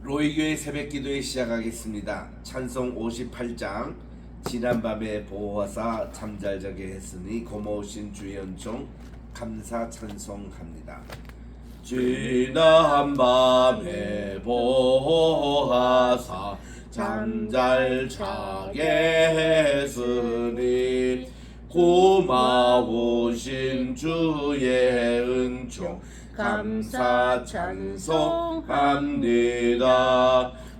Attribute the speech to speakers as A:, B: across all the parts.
A: 로이교회 새벽기도에 시작하겠습니다. 찬송 58장 지난밤에 보호하사 잠잘자게 했으니 고마우신 주의 은총 감사 찬송합니다. 지난밤에 보호하사 잠잘자게 했으니 고마우신 주의 은총 감사 찬송합니다.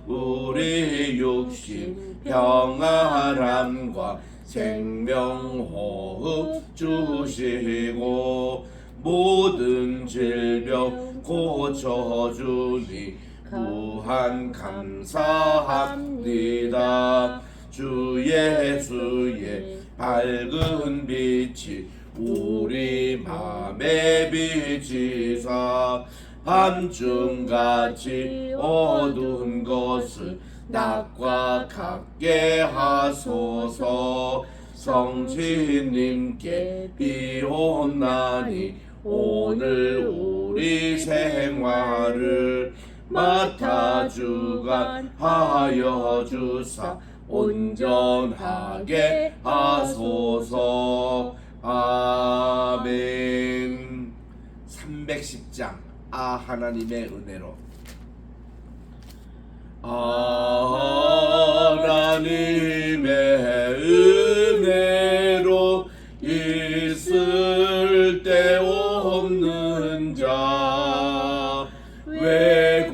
A: 우리 육신 평안함과 생명호흡 주시고 모든 질병 고쳐주니 무한 감사합니다. 주 예수의 밝은 빛이 우리 맘에 비치사 밤중같이 어두운 것을 낮과 같게 하소서. 성신님께 비옵나니 오늘 우리 생활을 맡아주관하여 주사 온전하게 하소서. 아멘. 310장 하나님의 은혜로. 하나님의 은혜로 있을 데 없는 자 왜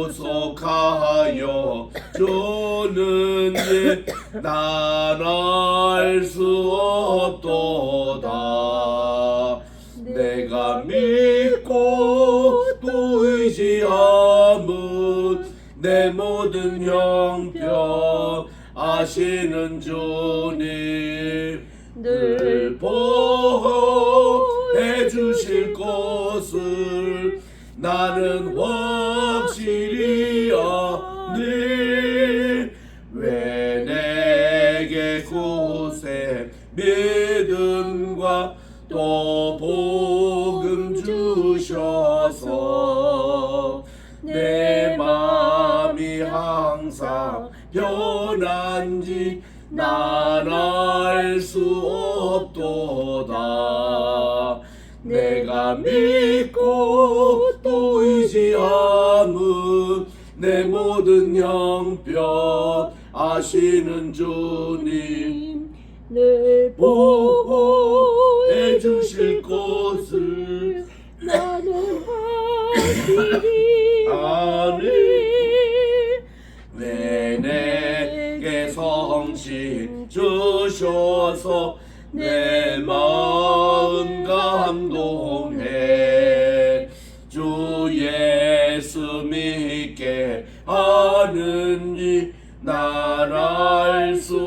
A: 구속하여 주는지 난 알 수 없도다. 내가 믿고 또 의지함은 내 모든 형편 아시는 주님 늘 보호해 주실 것을 나는 확실히 아네. 왜 내게 구세 믿음과 또 복음 주셔서 내 마음이 항상 변한지 난 알 수 없도다. 내가 믿고 또 의지함은 내 모든 형편 아시는 주님
B: 늘
A: 보호해 주실 것을
B: 나는 확실히
A: 아네. 왜 내게 성신 주셔서 내 마음 감동해. 주 예수 믿게 하는지 난 알 수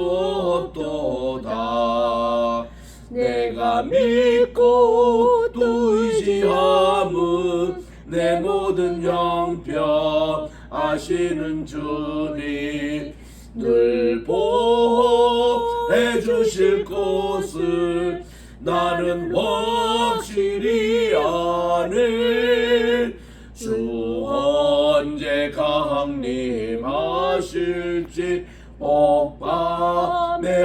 A: 없도다. 내가 믿고 또 의지함은 내 모든 형편 아시는 주님 늘 보호해 주실 것을 나는 확실히 아네. 주 언제 강림하실지 옥밤에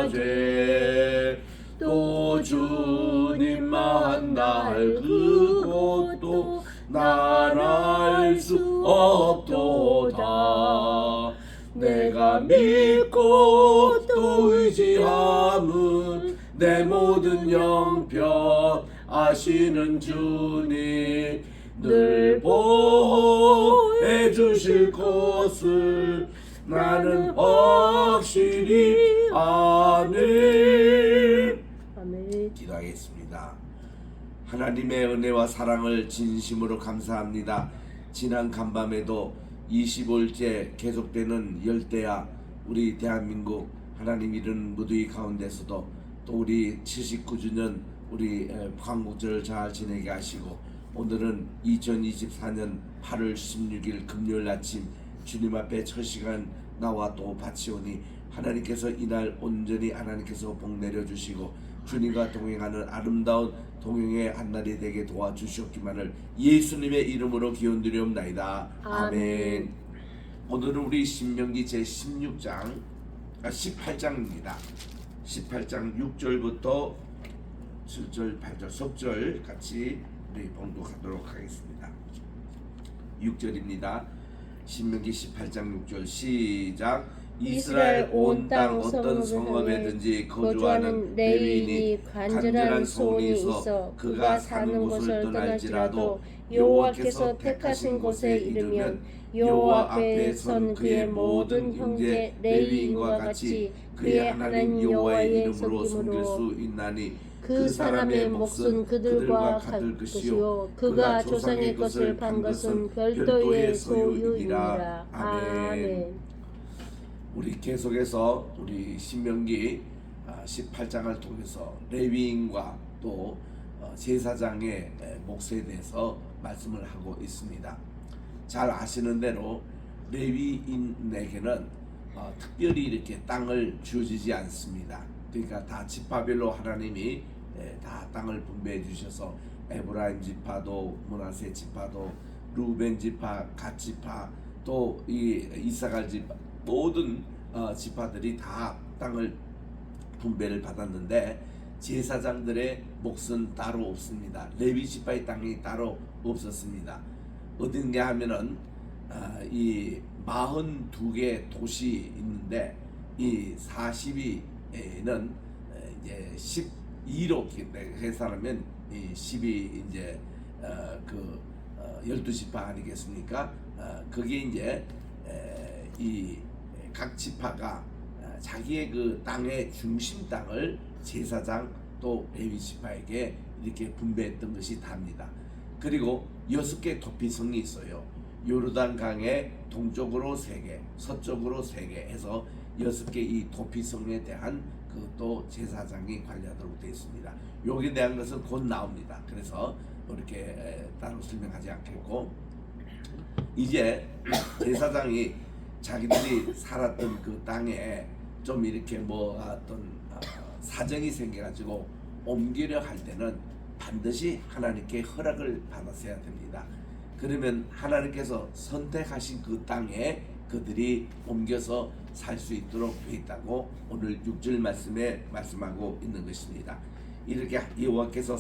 A: 홍낮에 또 주님 만날 그것도 난 알 수 없도다. 내가 믿고 또 의지함은 내 모든 형편 아시는 주님 늘 보호해 주실 것을 나는 확실히 아네.
B: 아멘.
A: 기도하겠습니다. 하나님의 은혜와 사랑을 진심으로 감사합니다. 지난 간밤에도 25일째 계속되는 열대야 우리 대한민국 하나님 이른 무더위 가운데서도 또 우리 79주년 우리 광복절을 잘 지내게 하시고 오늘은 2024년 8월 16일 금요일 아침 주님 앞에 첫 시간 나와 또 바치오니 하나님께서 이날 온전히 하나님께서 복 내려주시고 주님과 동행하는 아름다운 동행의 한 날이 되게 도와주시옵기만을 예수님의 이름으로 기원드리옵나이다. 아멘. 오늘은 우리 신명기 제16장 18장입니다. 18장 6절부터 7절 8절 속절 같이 우리 봉독하도록 하겠습니다. 6절입니다. 신명기 18장 6절 시작. 이스라엘 온 땅 어떤 성읍에든지 거주하는 레위인이 간절한 소원이 있어 그가 사는 곳을 떠날지라도 여호와께서 택하신 곳에 이르면 여호와 앞에 선 그의 모든 형제 레위인과 같이 그의 하나님 여호와의 이름으로 섬길 수 있나니 그 사람의 몫은 그들과 같을 것이요 그가 조상의 것을 판 것은 별도의 소유이니라. 아멘. 우리 계속해서 우리 신명기 18장을 통해서 레위인과 또 제사장의 몫에 대해서 말씀을 하고 있습니다. 잘 아시는 대로 레위인에게는 특별히 이렇게 땅을 주어지지 않습니다. 그러니까 다 지파별로 하나님이 다 땅을 분배해 주셔서 에브라임 지파도 므낫세 지파도 루벤 지파 갓 지파 또 이 이사갈 지파 모든 지파들이 다 땅을 분배를 받았는데 제사장들의 몫은 따로 없습니다. 레위 지파의 땅이 따로 없었습니다. 어딘가 하면은 이 42개 도시 있는데 이 42에는 이제 12로 계산하면 이 10이 이제 그 12지파 아니겠습니까? 그게 이제 이 각 지파가 자기의 그 땅의 중심 땅을 제사장 또 레위 지파에게 이렇게 분배했던 것이 답니다. 그리고 6개 도피성이 있어요. 요르단 강의 동쪽으로 3개, 서쪽으로 3개 해서 6개 이 도피성에 대한 그것도 제사장이 관리하도록 되어 있습니다. 여기에 대한 것은 곧 나옵니다. 그래서 이렇게 따로 설명하지 않겠고 이제 제사장이 자기들이 살았던 그 땅에 좀 이렇게 뭐 어떤 사정이 생겨가지고 옮기려 할 때는 반드시 하나님께 허락을 받았어야 됩니다. 그러면 하나님께서 선택하신 그 땅에 그들이 옮겨서 살 수 있도록 되어 있다고 오늘 6절 말씀에 말씀하고 있는 것입니다. 이렇게 여호와께서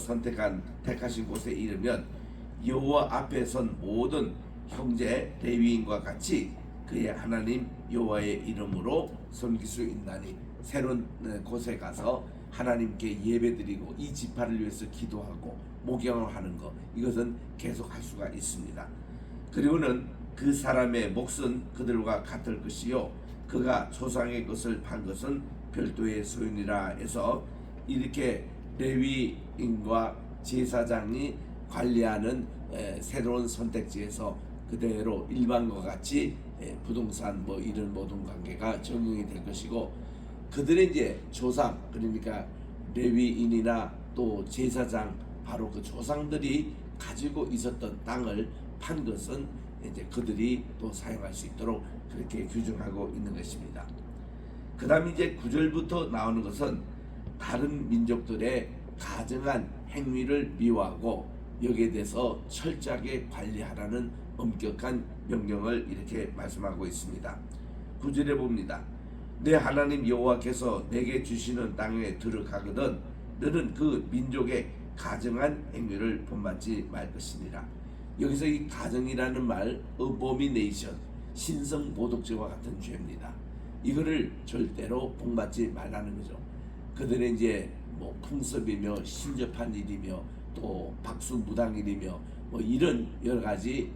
A: 택하신 곳에 이르면 여호와 앞에 선 모든 형제 레위인과 같이 그의 하나님 여호와의 이름으로 섬길 수 있나니 새로운 곳에 가서 하나님께 예배드리고 이 지파를 위해서 기도하고 목양을 하는 것 이것은 계속 할 수가 있습니다. 그리고는 그 사람의 몫은 그들과 같을 것이요 그가 조상의 것을 판 것은 별도의 소유니라 해서 이렇게 레위인과 제사장이 관리하는 새로운 선택지에서 그대로 일반과 같이 부동산 뭐 이런 모든 관계가 적용이 될 것이고 그들의 이제 조상 그러니까 레위인이나 또 제사장 바로 그 조상들이 가지고 있었던 땅을 판 것은 이제 그들이 또 사용할 수 있도록 그렇게 규정하고 있는 것입니다. 그 다음 이제 9절부터 나오는 것은 다른 민족들의 가증한 행위를 미워하고 여기에 대해서 철저하게 관리하라는 엄격한 명령을 이렇게 말씀하고 있습니다. 9절에 봅니다. 내 하나님 여호와께서 내게 주시는 땅에 들어가거든 너는 그 민족의 가증한 행위를 본받지 말 것이니라. 여기서 이 가증이라는 말 abomination 신성 모독죄와 같은 죄입니다. 이거를 절대로 본받지 말라는 거죠. 그들의 이제 뭐 풍습이며 신접한 일이며 또 박수무당일이며 뭐 이런 여러 가지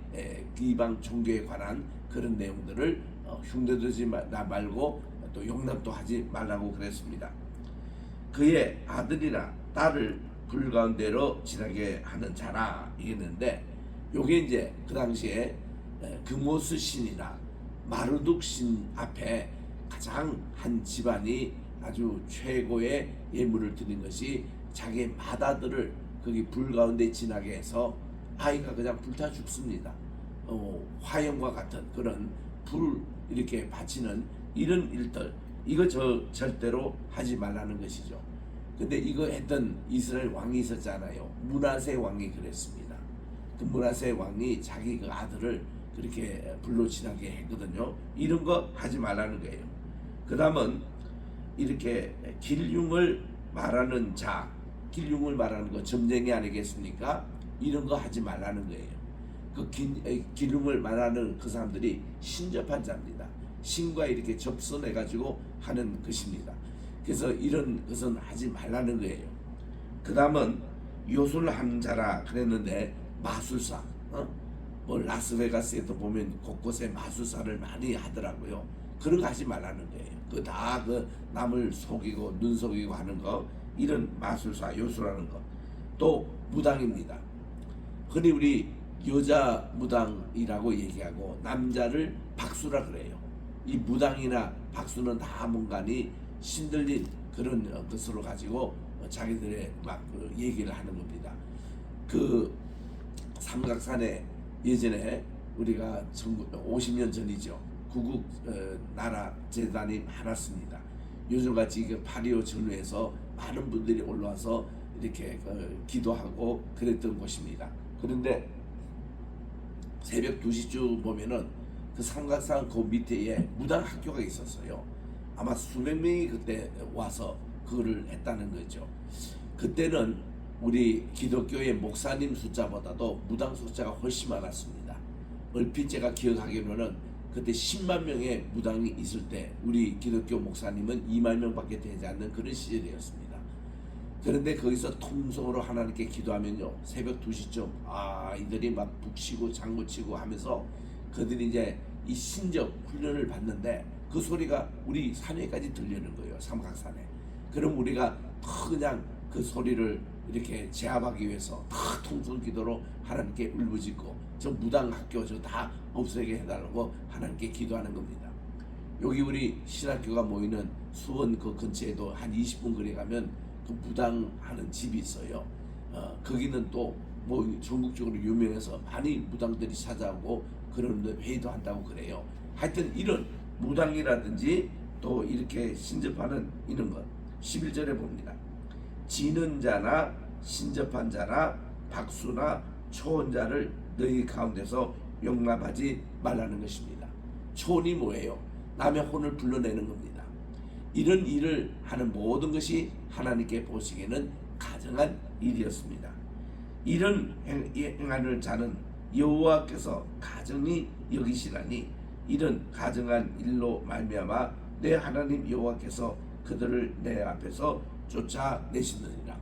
A: 이방 종교에 관한 그런 내용들을 흉내두지 말고 또 용납도 하지 말라고 그랬습니다. 그의 아들이나 딸을 불 가운데로 지나게 하는 자라 이랬는데 요게 이제 그 당시에 금오스 신이나 마르둑 신 앞에 가장 한 집안이 아주 최고의 예물을 드린 것이 자기의 맏아들을 거기 불 가운데 지나게 해서 아이가 그냥 불타 죽습니다. 화염과 같은 그런 불 이렇게 바치는 이런 일들 이거 절대로 하지 말라는 것이죠. 근데 이거 했던 이스라엘 왕이 있었잖아요. 므낫세 왕이 그랬습니다. 그 므낫세 왕이 자기 그 아들을 그렇게 불로지나게 했거든요. 이런 거 하지 말라는 거예요. 그 다음은 이렇게 길흉을 말하는 자, 길흉을 말하는 거 점쟁이 아니겠습니까? 이런 거 하지 말라는 거예요. 그 길흉을 말하는 그 사람들이 신접한 자입니다. 신과 이렇게 접선해 가지고 하는 것입니다. 그래서 이런 것은 하지 말라는 거예요. 그 다음은 요술한 자라 그랬는데 마술사, 뭐 라스베가스에도 보면 곳곳에 마술사를 많이 하더라고요. 그런 거 하지 말라는 거예요. 그 다 그 남을 속이고 눈 속이고 하는 거, 이런 마술사 요술하는 거. 또 무당입니다. 흔히 우리 여자 무당이라고 얘기하고 남자를 박수라 그래요. 이 무당이나 박수는 다 뭔가니 신들린 그런 것으로 가지고 자기들의 막 그 얘기를 하는 겁니다. 그 삼각산에 예전에 우리가 50년 전이죠. 구국 나라 재단이 많았습니다. 요즘같이 그 8.25 전후에서 많은 분들이 올라와서 이렇게 기도하고 그랬던 곳입니다. 그런데 새벽 2시쯤 보면은 그 삼각산 그 밑에 무당 학교가 있었어요. 아마 수백 명이 그때 와서 그거를 했다는 거죠. 그때는 우리 기독교의 목사님 숫자보다도 무당 숫자가 훨씬 많았습니다. 얼핏 제가 기억하기로는 그때 10만 명의 무당이 있을 때 우리 기독교 목사님은 2만 명밖에 되지 않는 그런 시절이었습니다. 그런데 거기서 통성으로 하나님께 기도하면요, 새벽 2시쯤 이들이 막 북치고 장구치고 하면서 그들이 이제 이 신적 훈련을 받는데 그 소리가 우리 산에까지 들리는 거예요. 삼각산에. 그럼 우리가 그냥 그 소리를 이렇게 제압하기 위해서 통성 기도로 하나님께 울부짖고 저 무당 학교 저 다 없애게 해달라고 하나님께 기도하는 겁니다. 여기 우리 신학교가 모이는 수원 그 근처에도 한 20분 거리 가면 그 무당하는 집이 있어요. 거기는 또 뭐 전국적으로 유명해서 많이 무당들이 찾아오고 그런 회의도 한다고 그래요. 하여튼 이런 무당이라든지 또 이렇게 신접하는 이런 것 11절에 봅니다. 지는 자나 신접한 자나 박수나 초혼자를 너희 가운데서 용납하지 말라는 것입니다. 초혼이 뭐예요? 남의 혼을 불러내는 겁니다. 이런 일을 하는 모든 것이 하나님께 보시기에는 가증한 일이었습니다. 이런 행하는 자는 여호와께서 가증히 여기시라니 이런 가증한 일로 말미암아 내 하나님 여호와께서 그들을 내 앞에서 쫓아내시느니라.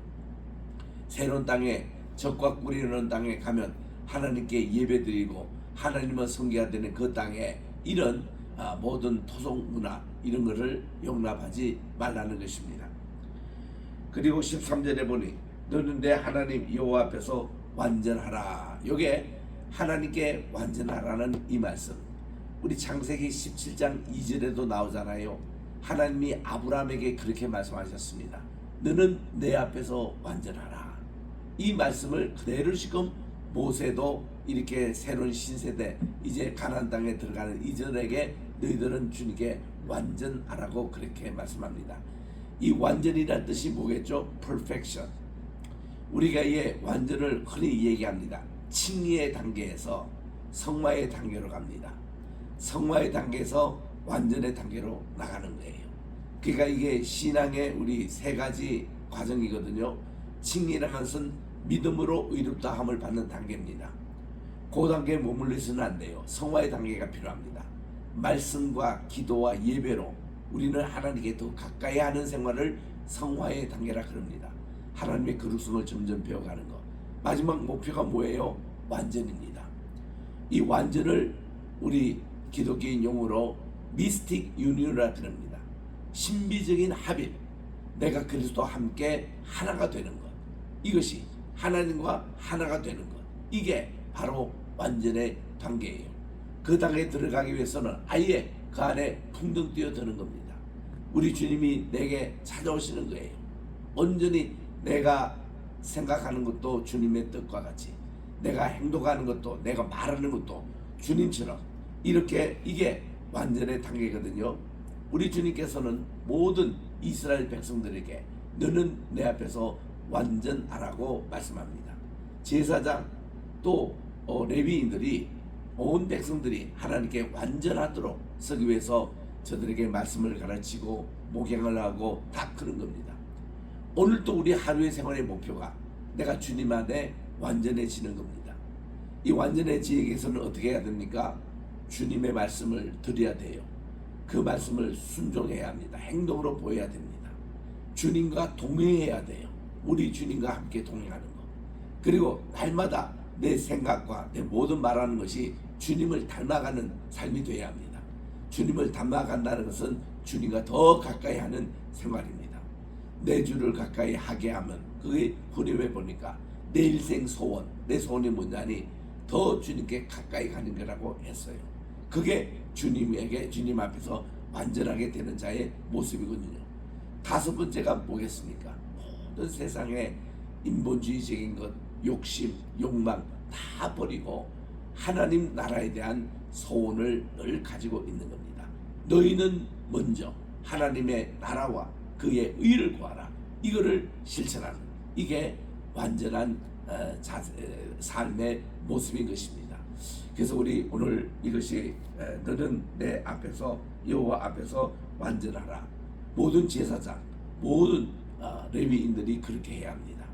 A: 새로운 땅에 적과 꿀이는 땅에 가면 하나님께 예배드리고 하나님을 섬겨야 되는 그 땅에 이런 모든 토속 문화 이런 것을 용납하지 말라는 것입니다. 그리고 13절에 보니 너는 내 하나님 여호와 앞에서 완전하라. 요게 하나님께 완전하라는 이 말씀. 우리 창세기 17장 2절에도 나오잖아요. 하나님이 아브라함에게 그렇게 말씀하셨습니다. 너는 내 앞에서 완전하라. 이 말씀을 그대로 지금 모세도 이렇게 새로운 신세대 이제 가나안 땅에 들어가는 이들에게 너희들은 주님께 완전하라고 그렇게 말씀합니다. 이 완전이라는 뜻이 뭐겠죠? perfection. 우리가 이 완전을 흔히 얘기합니다. 칭의의 단계에서 성화의 단계로 갑니다. 성화의 단계에서 완전의 단계로 나가는 거예요. 그러니까 이게 신앙의 우리 세 가지 과정이거든요. 칭의라는 것은 믿음으로 의롭다함을 받는 단계입니다. 그 단계에 머물러서는 안 돼요. 성화의 단계가 필요합니다. 말씀과 기도와 예배로 우리는 하나님께 더 가까이 하는 생활을 성화의 단계라 그럽니다. 하나님의 거룩성을 점점 배워가는 것. 마지막 목표가 뭐예요? 완전입니다. 이 완전을 우리 기독교인 용어로 미스틱 유니온이라 그럽니다. 신비적인 합일, 내가 그리스도와 함께 하나가 되는 것. 이것이 하나님과 하나가 되는 것. 이게 바로 완전의 단계예요. 그 단계에 들어가기 위해서는 아예 그 안에 풍덩 뛰어드는 겁니다. 우리 주님이 내게 찾아오시는 거예요. 온전히 내가 생각하는 것도 주님의 뜻과 같이, 내가 행동하는 것도, 내가 말하는 것도 주님처럼, 이렇게 이게 완전의 단계거든요. 우리 주님께서는 모든 이스라엘 백성들에게 너는 내 앞에서 완전하라고 말씀합니다. 제사장 또 레위인들이 온 백성들이 하나님께 완전하도록 서기 위해서 저들에게 말씀을 가르치고 목양을 하고 다 그런 겁니다. 오늘도 우리 하루의 생활의 목표가 내가 주님 안에 완전해지는 겁니다. 이 완전해지기 위해서는 어떻게 해야 됩니까? 주님의 말씀을 들어야 돼요. 그 말씀을 순종해야 합니다. 행동으로 보여야 됩니다. 주님과 동행해야 돼요. 우리 주님과 함께 동행하는 것. 그리고 날마다 내 생각과 내 모든 말하는 것이 주님을 닮아가는 삶이 되어야 합니다. 주님을 닮아간다는 것은 주님과 더 가까이 하는 생활입니다. 내 주를 가까이 하게 하면 그게 후렴에 보니까 내 일생 소원, 내 소원이 뭐냐니 더 주님께 가까이 가는 거라고 했어요. 그게 주님 앞에서 완전하게 되는 자의 모습이거든요. 다섯 번째가 뭐겠습니까? 모든 세상에 인본주의적인 것, 욕심, 욕망 다 버리고 하나님 나라에 대한 소원을 늘 가지고 있는 겁니다. 너희는 먼저 하나님의 나라와 그의 의를 구하라. 이거를 실천하는, 이게 완전한 삶의 모습인 것입니다. 그래서 우리 오늘 이것이 너는 내 앞에서 여호와 앞에서 완전하라. 모든 제사장, 모든 레위인들이 그렇게 해야 합니다.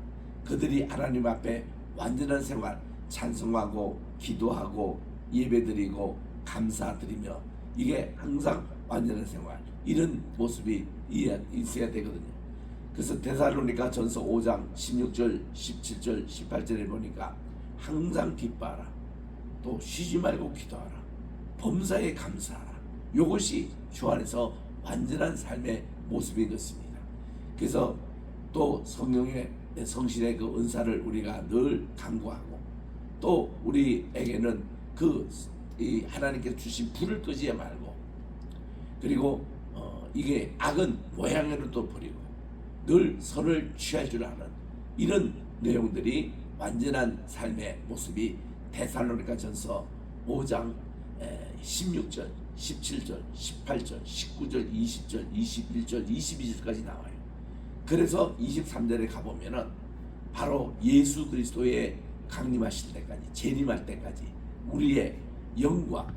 A: 그들이 하나님 앞에 완전한 생활, 찬송하고 기도하고 예배드리고 감사드리며 이게 항상 완전한 생활, 이런 모습이 있어야 되거든요. 그래서 데살로니가 전서 5장 16절 17절 18절에 보니까 항상 기뻐하라, 또 쉬지 말고 기도하라, 범사에 감사하라. 이것이 주 안에서 완전한 삶의 모습인 것입니다. 그래서 또 성신의 그 은사를 우리가 늘 간구하고, 또 우리에게는 이 하나님께서 주신 불을 끄지 말고, 그리고 이게 악은 모양으로 또 버리고 늘 선을 취할 줄 아는 이런 내용들이 완전한 삶의 모습이 데살로니가 전서 5장 16절, 17절, 18절, 19절, 20절, 21절, 22절까지 나와요. 그래서 23절에 가보면은 바로 예수 그리스도의 강림하실 때까지, 재림할 때까지 우리의 영과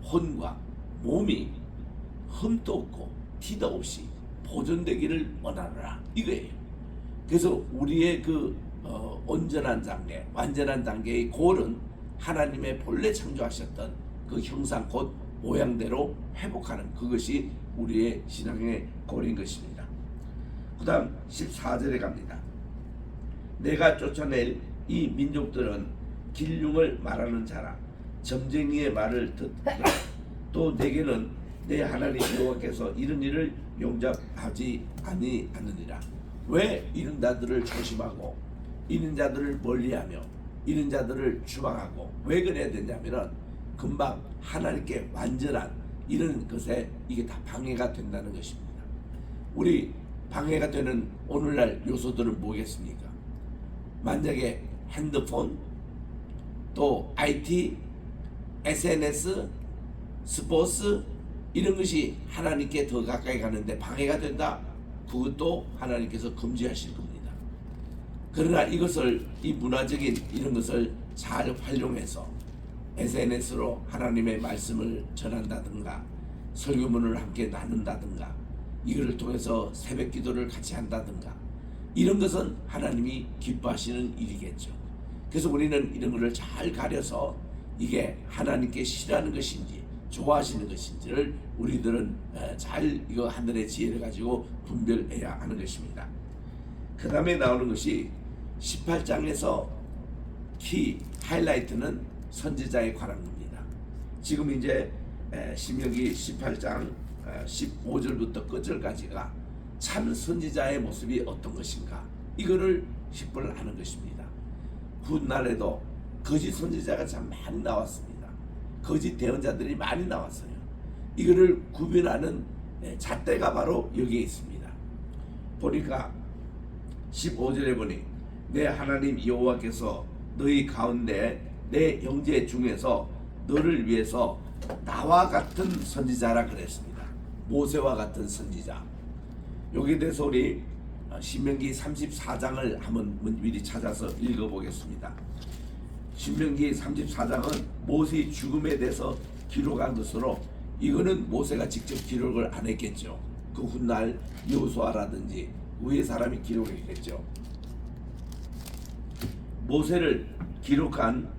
A: 혼과 몸이 흠도 없고 티도 없이 보존되기를 원하노라, 이거예요. 그래서 우리의 그 온전한 단계, 완전한 단계의 골은 하나님의 본래 창조하셨던 그 형상 곧 모양대로 회복하는 그것이 우리의 신앙의 골인 것입니다. 그 다음 14절에 갑니다. 내가 쫓아낼 이 민족들은 길흉을 말하는 자라, 점쟁이의 말을 듣라. 또 내게는 내 하나님 여호와께서 이런 일을 용납하지 아니하느니라. 왜 이런 자들을 조심하고 이런 자들을 멀리하며 이런 자들을 추방하고 왜 그래야 되냐면은 금방 하나님께 완전한 이런 것에 이게 다 방해가 된다는 것입니다. 우리 방해가 되는 오늘날 요소들은 뭐겠습니까? 만약에 핸드폰, 또 IT, SNS, 스포츠 이런 것이 하나님께 더 가까이 가는데 방해가 된다? 그것도 하나님께서 금지하실 겁니다. 그러나 이것을, 이 문화적인 이런 것을 잘 활용해서 SNS로 하나님의 말씀을 전한다든가 설교문을 함께 나눈다든가 이거를 통해서 새벽 기도를 같이 한다든가 이런 것은 하나님이 기뻐하시는 일이겠죠. 그래서 우리는 이런 것을 잘 가려서 이게 하나님께 싫어하는 것인지 좋아하시는 것인지를 우리들은 잘 이거 하늘의 지혜를 가지고 분별해야 하는 것입니다. 그 다음에 나오는 것이 18장에서 키 하이라이트는 선지자에 관한 겁니다. 지금 이제 신명기 18장 15절부터 끝절까지가 참 선지자의 모습이 어떤 것인가 이거를 식별을 하는 것입니다. 훗날에도 거짓 선지자가 참 많이 나왔습니다. 거짓 대언자들이 많이 나왔어요. 이거를 구별하는 잣대가 바로 여기에 있습니다. 보니까 15절에 보니 내 하나님 여호와께서 너희 가운데 내 형제 중에서 너를 위해서 나와 같은 선지자라 그랬습니다. 모세와 같은 선지자. 여기에 대해서 우리 신명기 34장을 한번 미리 찾아서 읽어보겠습니다. 신명기 34장은 모세의 죽음에 대해서 기록한 것으로 이거는 모세가 직접 기록을 안 했겠죠. 그 훗날 여호수아라든지 위에 사람이 기록했겠죠. 모세를 기록한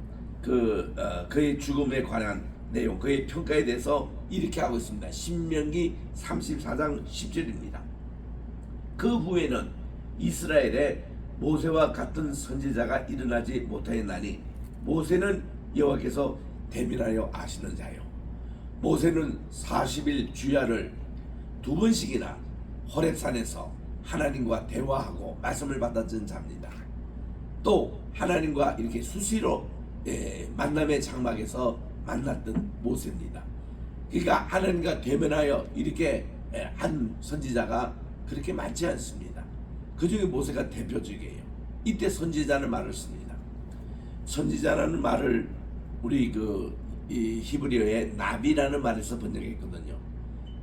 A: 그의 죽음에 관한 내용, 그의 평가에 대해서 이렇게 하고 있습니다. 신명기 34장 10절입니다. 그 후에는 이스라엘에 모세와 같은 선지자가 일어나지 못하였나니 모세는 여호와께서 대면하여 아시는 자요. 모세는 40일 주야를 2번씩이나 호렙산에서 하나님과 대화하고 말씀을 받았던 자입니다. 또 하나님과 이렇게 수시로 만남의 장막에서 만났던 모세입니다. 그러니까 하나님과 대면하여 이렇게 한 선지자가 그렇게 많지 않습니다. 그 중에 모세가 대표적이에요. 이때 선지자는 말을 씁니다. 선지자라는 말을 우리 이 히브리어에 나비라는 말에서 번역했거든요.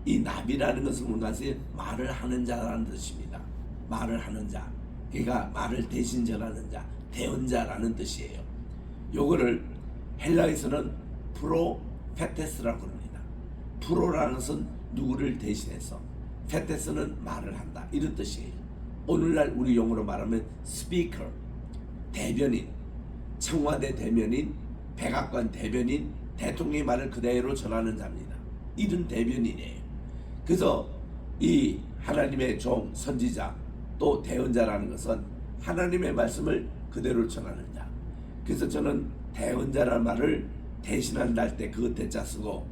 A: 이 나비라는 것은 우리나라에서 말을 하는 자라는 뜻입니다. 말을 하는 자, 그러니까 말을 대신 전하는 자, 대언자라는 뜻이에요. 요거를 헬라에서는 프로페테스라고 합니다. 프로라는 것은 누구를 대신해서, 페테스는 말을 한다, 이런 뜻이에요. 오늘날 우리 용어로 말하면 스피커, 대변인, 청와대 대변인, 백악관 대변인, 대통령의 말을 그대로 전하는 자입니다. 이런 대변인이에요. 그래서 이 하나님의 종 선지자 또 대언자라는 것은 하나님의 말씀을 그대로 전하는 자. 그래서 저는 대언자라는 말을 대신한다 할 때 그 대자 쓰고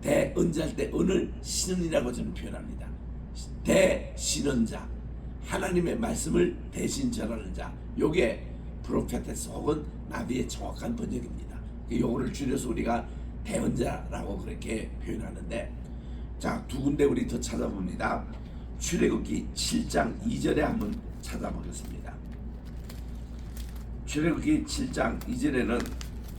A: 대언자 할 때 언을 신은이라고 저는 표현합니다. 대신언자, 하나님의 말씀을 대신 전하는 자, 요게 프로페테스 혹은 나비의 정확한 번역입니다. 요거를 줄여서 우리가 대언자라고 그렇게 표현하는데, 자, 두 군데 우리 더 찾아봅니다. 출애굽기 7장 2절에 한번 찾아보겠습니다. 출애굽기 7장 2절에는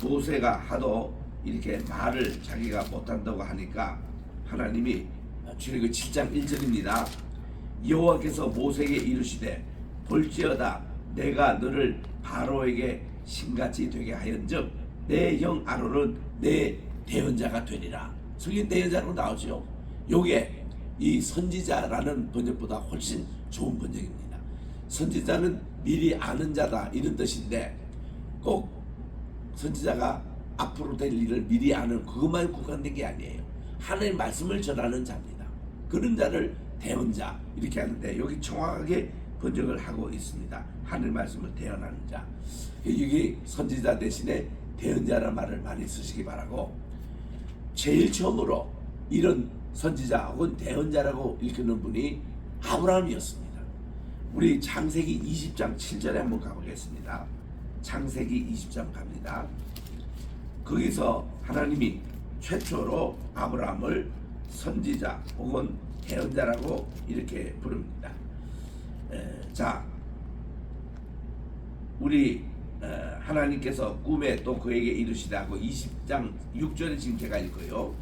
A: 모세가 하도 이렇게 말을 자기가 못한다고 하니까 하나님이, 출애굽기 7장 1절입니다. 여호와께서 모세에게 이르시되 볼지어다 내가 너를 바로에게 신같이 되게 하연즉 내 형 아론은 내 대언자가 되리라. 성경 대언자로 나오죠. 요게 이 선지자라는 번역보다 훨씬 좋은 번역입니다. 선지자는 미리 아는 자다, 이런 뜻인데 꼭 선지자가 앞으로 될 일을 미리 아는 그것만 국한된 게 아니에요. 하나님의 말씀을 전하는 자입니다. 그런 자를 대언자 이렇게 하는데 여기 정확하게 번역을 하고 있습니다. 하늘 말씀을 대언하는 자. 여기 선지자 대신에 대언자라는 말을 많이 쓰시기 바라고, 제일 처음으로 이런 선지자 혹은 대언자라고 일컫는 분이 아브라함이었습니다. 우리 창세기 20장 7절에 한번 가보겠습니다. 창세기 20장 갑니다. 거기서 하나님이 최초로 아브라함을 선지자 혹은 대언자라고 이렇게 부릅니다. 자, 우리 하나님께서 꿈에 또 그에게 이르시다 하고 20장 6절에 지금 제가 읽어요.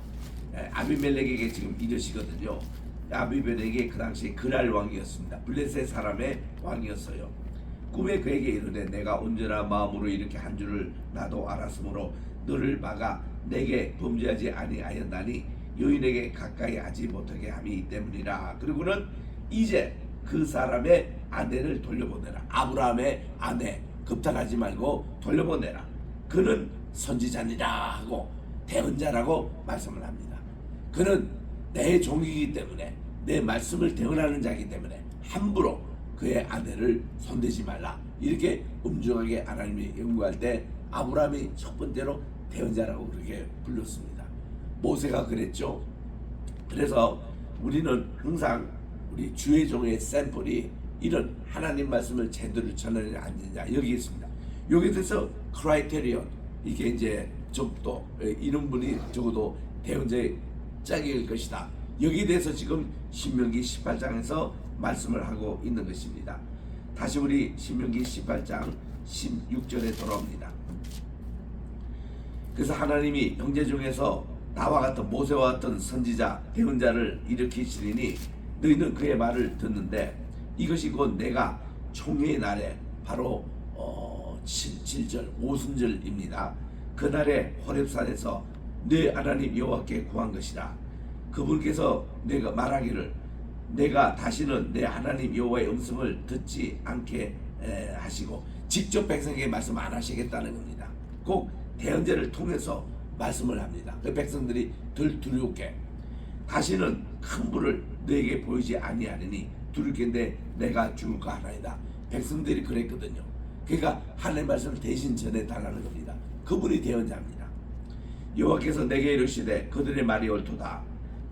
A: 아비멜렉에게 지금 이르시거든요. 아비멜렉이 그 당시 그랄 왕이었습니다. 블레셋 사람의 왕이었어요. 꿈에 그에게 이르되 내가 온전한 마음으로 이렇게 한 줄을 나도 알았으므로 너를 막아 내게 범죄하지 아니하였나니 여인에게 가까이 하지 못하게 함이 때문이라. 그리고는 이제 그 사람의 아내를 돌려보내라. 아브라함의 아내 겁탈하지 말고 돌려보내라. 그는 선지자니라 하고 대언자라고 말씀을 합니다. 그는 내 종이기 때문에, 내 말씀을 대언하는 자이기 때문에 함부로 그의 아내를 손대지 말라. 이렇게 엄중하게 하나님이 연구할 때 아브라함이 첫 번째로 대언자라고 그렇게 불렀습니다. 모세가 그랬죠. 그래서 우리는 항상 우리 주의 종의 샘플이 이런 하나님 말씀을 제대로 전하는 앉은 자 여기 있습니다. 여기 대해서 크라이테리온, 이게 이제 적도 이런 분이 적어도 대언자의 짝일 것이다. 여기에 대해서 지금 신명기 18장에서 말씀을 하고 있는 것입니다. 다시 우리 신명기 18장 16절에 돌아옵니다. 그래서 하나님이 형제 중에서 나와 같은 모세와 같은 선지자 대언자를 일으키시리니 너희는 그의 말을 듣는데 이것이 곧 내가 총회의 날에 바로 7절 오순절입니다. 그날에 호렙산에서 내 하나님 여호와께 구한 것이라. 그분께서 내가 말하기를 내가 다시는 내 하나님 여호와의 음성을 듣지 않게 하시고 직접 백성에게 말씀 안 하시겠다는 겁니다. 꼭 대언자를 통해서 말씀을 합니다. 그 백성들이 덜 두렵게 다시는 큰 불을 너에게 보이지 아니하리니 두렵겠는데 내가 죽을까 하나이다. 백성들이 그랬거든요. 그러니까 하나님의 말씀을 대신 전해달라는 겁니다. 그분이 대언자입니다. 여호와께서 내게 이르시되 그들의 말이 옳도다.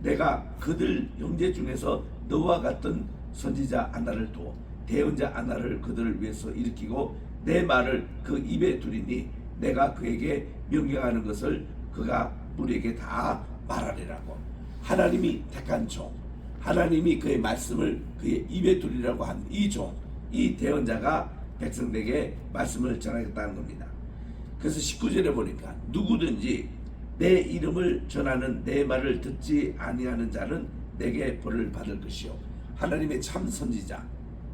A: 내가 그들 형제 중에서 너와 같은 선지자 하나를 두어 대언자 하나를 그들을 위해서 일으키고 내 말을 그 입에 두리니 내가 그에게 명령하는 것을 그가 우리에게 다 말하리라고. 하나님이 택한 종, 하나님이 그의 말씀을 그의 입에 두리라고 한 이 종, 이 대언자가 백성들에게 말씀을 전하겠다는 겁니다. 그래서 19절에 보니까 누구든지 내 이름을 전하는 내 말을 듣지 아니하는 자는 내게 벌을 받을 것이요. 하나님의 참 선지자,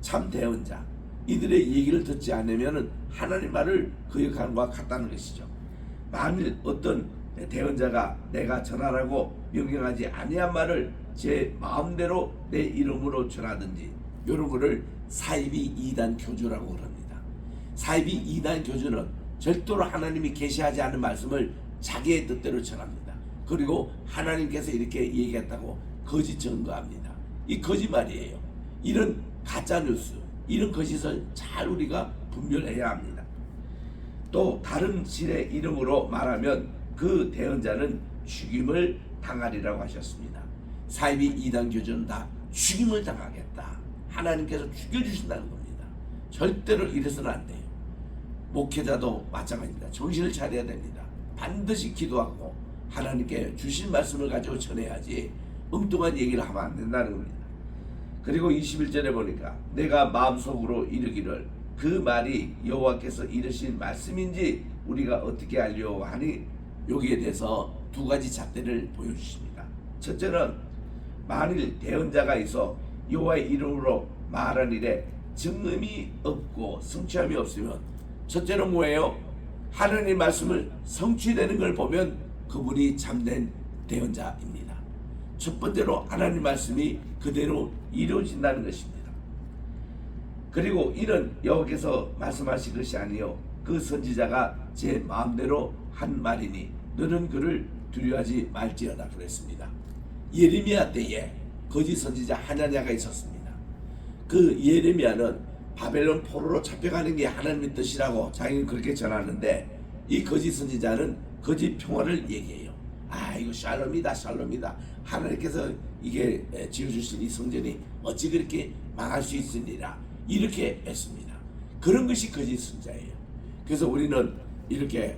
A: 참 대언자, 이들의 얘기를 듣지 않으면 하나님 말을 거역하는 것과 같다는 것이죠. 만일 어떤 대언자가 내가 전하라고 명령하지 아니한 말을 제 마음대로 내 이름으로 전하든지 이런 거를 사이비 이단 교주라고 그럽니다. 사이비 이단 교주는 절대로 하나님이 계시하지 않은 말씀을 자기의 뜻대로 전합니다. 그리고 하나님께서 이렇게 얘기했다고 거짓 증거합니다. 이 거짓말이에요. 이런 가짜뉴스, 이런 거짓을 잘 우리가 분별해야 합니다. 또 다른 신의 이름으로 말하면 그 대언자는 죽임을 당하리라고 하셨습니다. 사이비 이단 교주는 다 죽임을 당하겠다. 하나님께서 죽여주신다는 겁니다. 절대로 이래서는 안 돼요. 목회자도 마찬가지입니다. 정신을 차려야 됩니다. 반드시 기도하고 하나님께 주신 말씀을 가지고 전해야지 엉뚱한 얘기를 하면 안 된다는 겁니다. 그리고 21절에 보니까 내가 마음속으로 이르기를 그 말이 여호와께서 이르신 말씀인지 우리가 어떻게 알려 하니 여기에 대해서 두 가지 잣대를 보여주십니다. 첫째는 만일 대언자가 있어 여호와의 이름으로 말한 일에 증언이 없고 성취함이 없으면 첫째는 뭐예요? 하나님의 말씀을 성취되는 걸 보면 그분이 참된 대언자입니다. 첫 번째로 하나님 말씀이 그대로 이루어진다는 것입니다. 그리고 이는 여호와께서 말씀하신 것이 아니요 그 선지자가 제 마음대로 한 말이니 너는 그를 두려워하지 말지어다 그랬습니다. 예레미야 때에 거짓 선지자 하나냐가 있었습니다. 그 예레미야는 바벨론 포로로 잡혀가는 게 하나님의 뜻이라고 자기는 그렇게 전하는데 이 거짓 선지자는 거짓 평화를 얘기해요. 아 이거 샬롬이다 샬롬이다. 하나님께서 이게 지어주신 이 성전이 어찌 그렇게 망할 수 있으리라 이렇게 했습니다. 그런 것이 거짓 선지자예요. 그래서 우리는 이렇게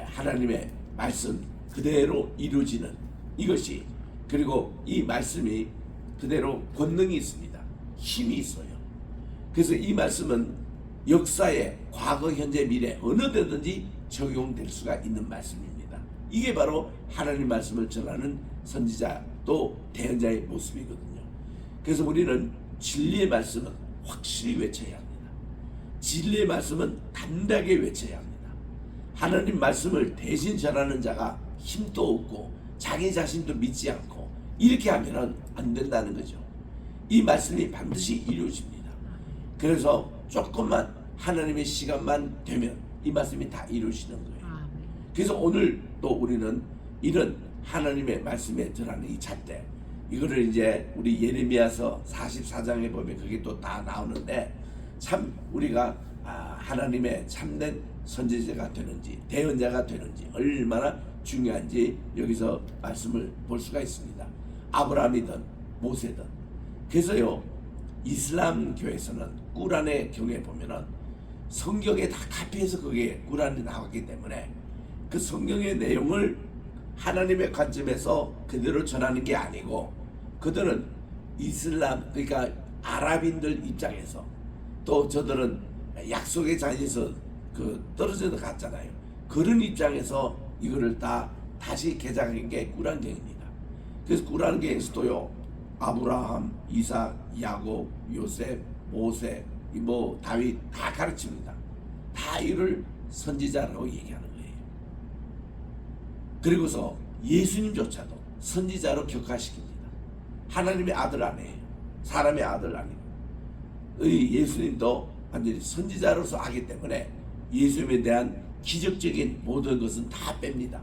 A: 하나님의 말씀 그대로 이루어지는 이것이 그리고 이 말씀이 그대로 권능이 있습니다. 힘이 있어요. 그래서 이 말씀은 역사에 과거, 현재, 미래 어느 때든지 적용될 수가 있는 말씀입니다. 이게 바로 하나님 말씀을 전하는 선지자 또 대언자의 모습이거든요. 그래서 우리는 진리의 말씀은 확실히 외쳐야 합니다. 진리의 말씀은 담대하게 외쳐야 합니다. 하나님 말씀을 대신 전하는 자가 힘도 없고 자기 자신도 믿지 않고 이렇게 하면 안 된다는 거죠. 이 말씀이 반드시 이루어집니다. 그래서 조금만 하나님의 시간만 되면 이 말씀이 다 이루어지는 거예요. 그래서 오늘 또 우리는 이런 하나님의 말씀에 들어가는 이 잣대 이거를 이제 우리 예레미야서 44장에 보면 그게 또 다 나오는데 참 우리가 하나님의 참된 선지자가 되는지 대언자가 되는지 얼마나 중요한지 여기서 말씀을 볼 수가 있습니다. 아브라함이든 모세든 그래서요 이슬람 교에서는 꾸란의 경우에 보면은 성경에 다 카피해서 그게 꾸란이 나왔기 때문에 그 성경의 내용을 하나님의 관점에서 그대로 전하는 게 아니고 그들은 이슬람 그러니까 아랍인들 입장에서 또 저들은 약속의 자리에서 그 떨어져 갔잖아요. 그런 입장에서 이거를 다시 개장한 게 꾸란경입니다. 그래서 꾸란경에서도요 아브라함, 이삭, 야곱, 요셉, 모세, 뭐 다윗 다 가르칩니다. 다 이를 선지자라고 얘기하는 거예요. 그리고서 예수님조차도 선지자로 격하시킵니다. 하나님의 아들 아니에요. 사람의 아들 아니고. 예수님도 완전히 선지자로서 하기 때문에 예수님에 대한 기적적인 모든 것은 다 뺍니다.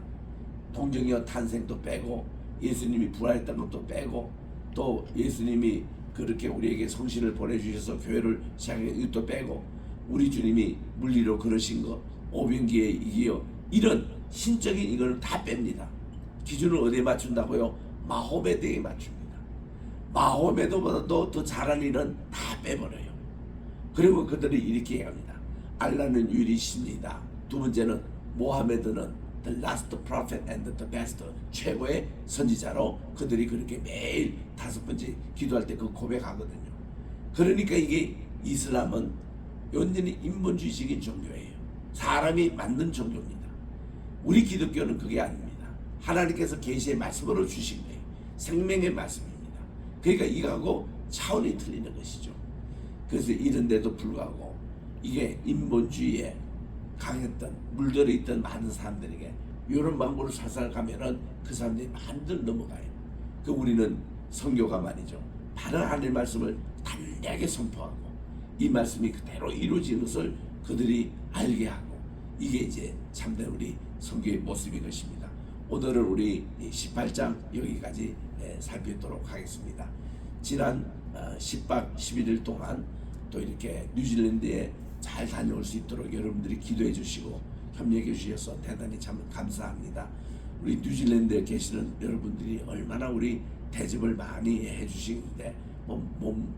A: 동정이어 탄생도 빼고, 예수님이 부활했던 것도 빼고, 또 예수님이 그렇게 우리에게 성신을 보내주셔서 교회를 시작한 이것도 빼고, 우리 주님이 물리로 걸으신 거, 오병기에 이기어, 이런 신적인 이걸 다 뺍니다. 기준을 어디에 맞춘다고요? 마호메드에 맞춥니다. 마호메드보다도 더 잘한 일은 다 빼버려요. 그리고 그들이 이렇게 얘기합니다. 알라는 유일이십니다. 두 번째는 모하메드는 the last prophet and the best, 최고의 선지자로 그들이 그렇게 매일 5번째 기도할 때 그 고백하거든요. 그러니까 이게 이슬람은 완전히 인본주의적인 종교예요. 사람이 만든 종교입니다. 우리 기독교는 그게 아닙니다. 하나님께서 계시의 말씀으로 주신 거예요. 생명의 말씀입니다. 그러니까 이거하고 차원이 틀리는 것이죠. 그래서 이런데도 불구하고 이게 인본주의에 강했던, 물들어 있던 많은 사람들에게 이런 방법으로 살살가면은 그 사람들이 많이들 넘어가요. 그 우리는 선교가 말이죠. 바른 하나님의 말씀을 담대하게 선포하고 이 말씀이 그대로 이루어지는 것을 그들이 알게 하고, 이게 이제 참된 우리 선교의 모습인 것입니다. 오늘은 우리 18장 여기까지 살펴보도록 하겠습니다. 지난 10박 11일 동안 또 이렇게 뉴질랜드에 잘 다녀올 수 있도록 여러분들이 기도해 주시고 협력해 주셔서 대단히 참 감사합니다. 우리 뉴질랜드에 계시는 여러분들이 얼마나 우리 대접을 많이 해 주시는데 몸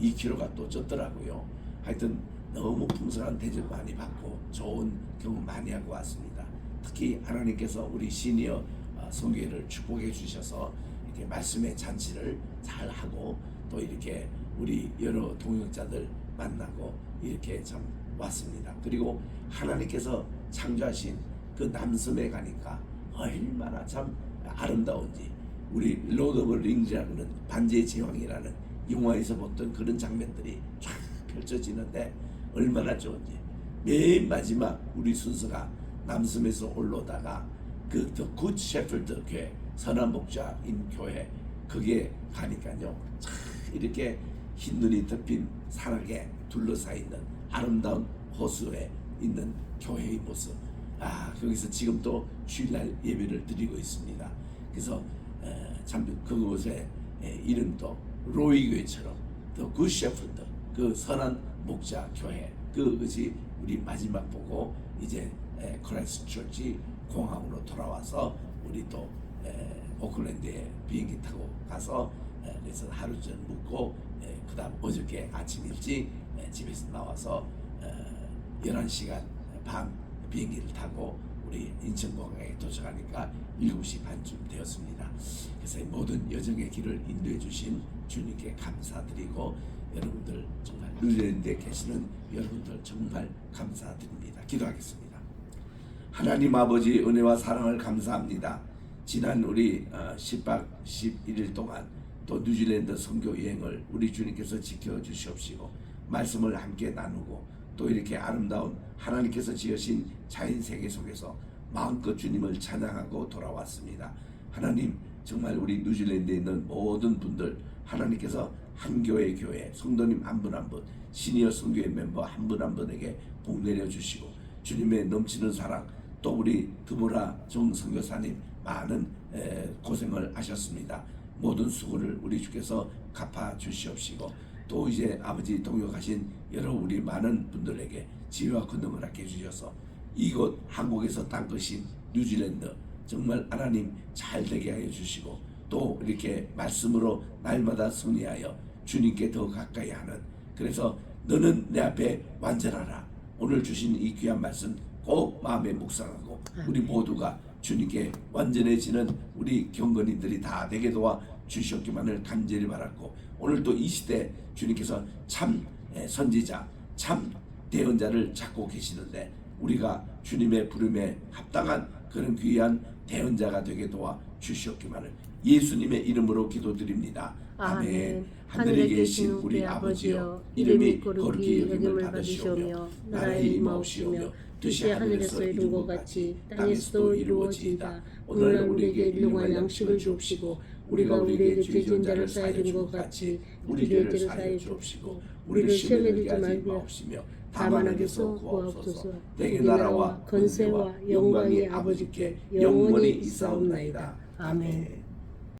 A: 2kg가 또 쪘더라고요. 하여튼 너무 풍성한 대접 많이 받고 좋은 경험 많이 하고 왔습니다. 특히 하나님께서 우리 시니어 성교회를 축복해 주셔서 이렇게 말씀의 잔치를 잘 하고 또 이렇게 우리 여러 동역자들 만나고 이렇게 참 왔습니다. 그리고 하나님께서 창조하신 그 남섬에 가니까 얼마나 참 아름다운지, 우리 로드 오브 링즈라는 반지의 제왕이라는 영화에서 봤던 그런 장면들이 쫙 펼쳐지는데 얼마나 좋은지. 맨 마지막 우리 순서가 남섬에서 올라오다가 그 The Good Shepherd 교회, 선한 목자인 교회, 거기에 가니까요 참 이렇게 흰눈이 덮인 사랑에 둘러싸여 있는 아름다운 호수에 있는 교회의 모습, 거기서 지금 또 주일날 예배를 드리고 있습니다. 그래서 참 그곳의 이름도 로이 교회처럼 The Good Shepherd, 그 선한 목자 교회, 그것이 우리 마지막 보고 이제 크라이스트 처치 공항으로 돌아와서 우리 또 오클랜드에 비행기 타고 가서 그래서 하루 전 묵고 그 다음 어저께 아침 일찍 집에서 나와서 11시간 반 비행기를 타고 우리 인천공항에 도착하니까 7시 반쯤 되었습니다. 그래서 모든 여정의 길을 인도해 주신 주님께 감사드리고, 여러분들 정말 뉴질랜드에 계시는 여러분들 정말 감사드립니다. 기도하겠습니다. 하나님 아버지, 은혜와 사랑을 감사합니다. 지난 우리 10박 11일 동안 또 뉴질랜드 선교 여행을 우리 주님께서 지켜주시옵시고 말씀을 함께 나누고 또 이렇게 아름다운 하나님께서 지으신 자연세계 속에서 마음껏 주님을 찬양하고 돌아왔습니다. 하나님, 정말 우리 뉴질랜드에 있는 모든 분들 하나님께서 한 교회 성도님 한 분 한 분, 시니어 선교회 멤버 한 분 한 분에게 복 내려주시고 주님의 넘치는 사랑, 또 우리 드보라 정 선교사님 많은 고생을 하셨습니다. 모든 수고를 우리 주께서 갚아 주시옵시고 또 이제 아버지 동역하신 여러 우리 많은 분들에게 지혜와 권능을 함께 주셔서 이곳 한국에서 딴 것인 뉴질랜드 정말 하나님 잘 되게 하여 주시고 또 이렇게 말씀으로 날마다 승리하여 주님께 더 가까이 하는, 그래서 너는 내 앞에 완전하라, 오늘 주신 이 귀한 말씀 꼭 마음에 묵상하고 우리 모두가 주님께 완전해지는 우리 경건인들이 다 되게 도와 주시옵기만을 간절히 바랐고, 오늘 또 이 시대 주님께서 참 선지자, 참 대언자를 찾고 계시는데 우리가 주님의 부름에 합당한 그런 귀한 대언자가 되게 도와 주시옵기만을 예수님의 이름으로 기도드립니다. 아멘. 하늘에 계신 우리 아버지여, 이름이 거룩히 여김을 받으시오며 나라의 임하옵시오며 뜻이 하늘에서 이룬 것 같이 땅에서도 이루어지이다. 오늘날 우리에게 일용할 양식을 주옵시고 우리가 우리에게 죄 지은 자를 사하여 준 것 같이 우리 죄를 사하여 주옵시고 우리를 시험에 들지 말고 하옵시며 다만 악에서 구하옵소서. 내게 나라와 권세와 영광이 아버지께 영원히 있사옵나이다. 아멘.